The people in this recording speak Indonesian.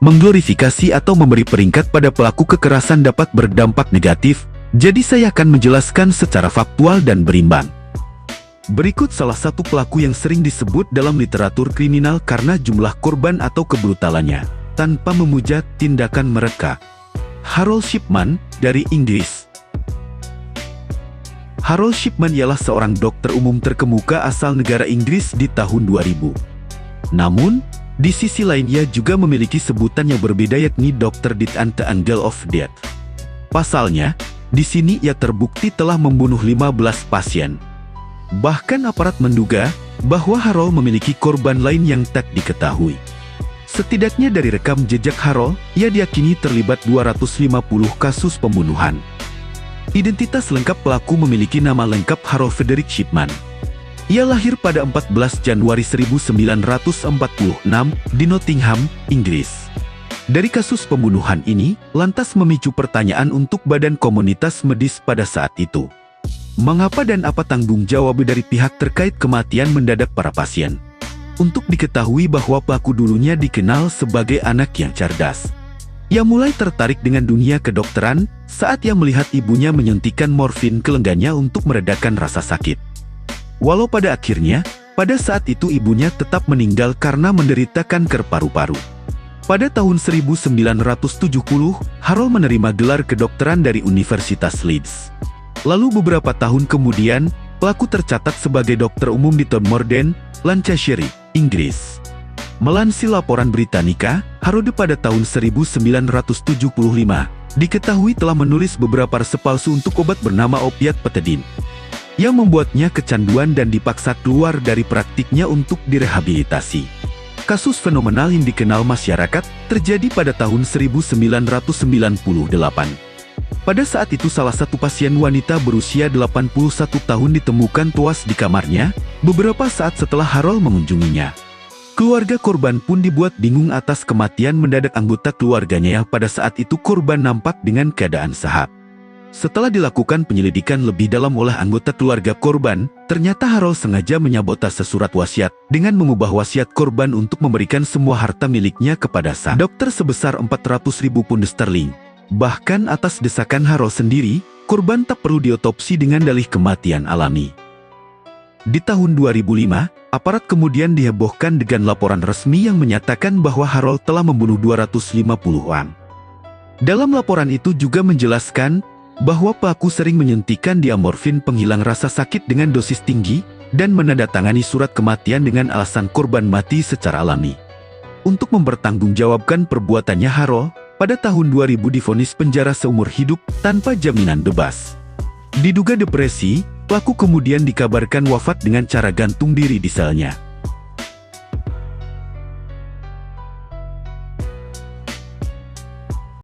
Mengglorifikasi atau memberi peringkat pada pelaku kekerasan dapat berdampak negatif, jadi saya akan menjelaskan secara faktual dan berimbang. Berikut salah satu pelaku yang sering disebut dalam literatur kriminal karena jumlah korban atau kebrutalannya, tanpa memuja tindakan mereka. Harold Shipman, dari Inggris. Harold Shipman ialah seorang dokter umum terkemuka asal negara Inggris di tahun 2000. Namun, di sisi lain ia juga memiliki sebutan yang berbeda yakni Dr. Death and the Angel of Death. Pasalnya, di sini ia terbukti telah membunuh 15 pasien. Bahkan aparat menduga bahwa Harold memiliki korban lain yang tak diketahui. Setidaknya dari rekam jejak Harold, ia diyakini terlibat 250 kasus pembunuhan. Identitas lengkap pelaku memiliki nama lengkap Harold Frederick Shipman. Ia lahir pada 14 Januari 1946 di Nottingham, Inggris. Dari kasus pembunuhan ini, lantas memicu pertanyaan untuk badan komunitas medis pada saat itu. Mengapa dan apa tanggung jawab dari pihak terkait kematian mendadak para pasien? Untuk diketahui bahwa pelaku dulunya dikenal sebagai anak yang cerdas. Ia mulai tertarik dengan dunia kedokteran saat ia melihat ibunya menyuntikkan morfin ke lengannya untuk meredakan rasa sakit. Walau pada akhirnya, pada saat itu ibunya tetap meninggal karena menderita kanker paru-paru. Pada tahun 1970, Harold menerima gelar kedokteran dari Universitas Leeds. Lalu beberapa tahun kemudian, pelaku tercatat sebagai dokter umum di Todmorden, Lancashire, Inggris. Melansir laporan Britannica, Harold pada tahun 1975 diketahui telah menulis beberapa resep palsu untuk obat bernama opiat petedin, yang membuatnya kecanduan dan dipaksa keluar dari praktiknya untuk direhabilitasi. Kasus fenomenal yang dikenal masyarakat terjadi pada tahun 1998. Pada saat itu salah satu pasien wanita berusia 81 tahun ditemukan tewas di kamarnya, beberapa saat setelah Harold mengunjunginya. Keluarga korban pun dibuat bingung atas kematian mendadak anggota keluarganya yang pada saat itu korban nampak dengan keadaan sehat. Setelah dilakukan penyelidikan lebih dalam oleh anggota keluarga korban, ternyata Harold sengaja menyabotase surat wasiat dengan mengubah wasiat korban untuk memberikan semua harta miliknya kepada sang dokter sebesar 400.000 pund sterling. Bahkan atas desakan Harold sendiri, korban tak perlu diotopsi dengan dalih kematian alami. Di tahun 2005, aparat kemudian dihebohkan dengan laporan resmi yang menyatakan bahwa Harold telah membunuh 250 orang. Dalam laporan itu juga menjelaskan bahwa pelaku sering menyuntikkan dia morfin penghilang rasa sakit dengan dosis tinggi dan menandatangani surat kematian dengan alasan korban mati secara alami. Untuk mempertanggungjawabkan perbuatannya, Harold pada tahun 2000 divonis penjara seumur hidup tanpa jaminan bebas. Diduga depresi, pelaku kemudian dikabarkan wafat dengan cara gantung diri di selnya.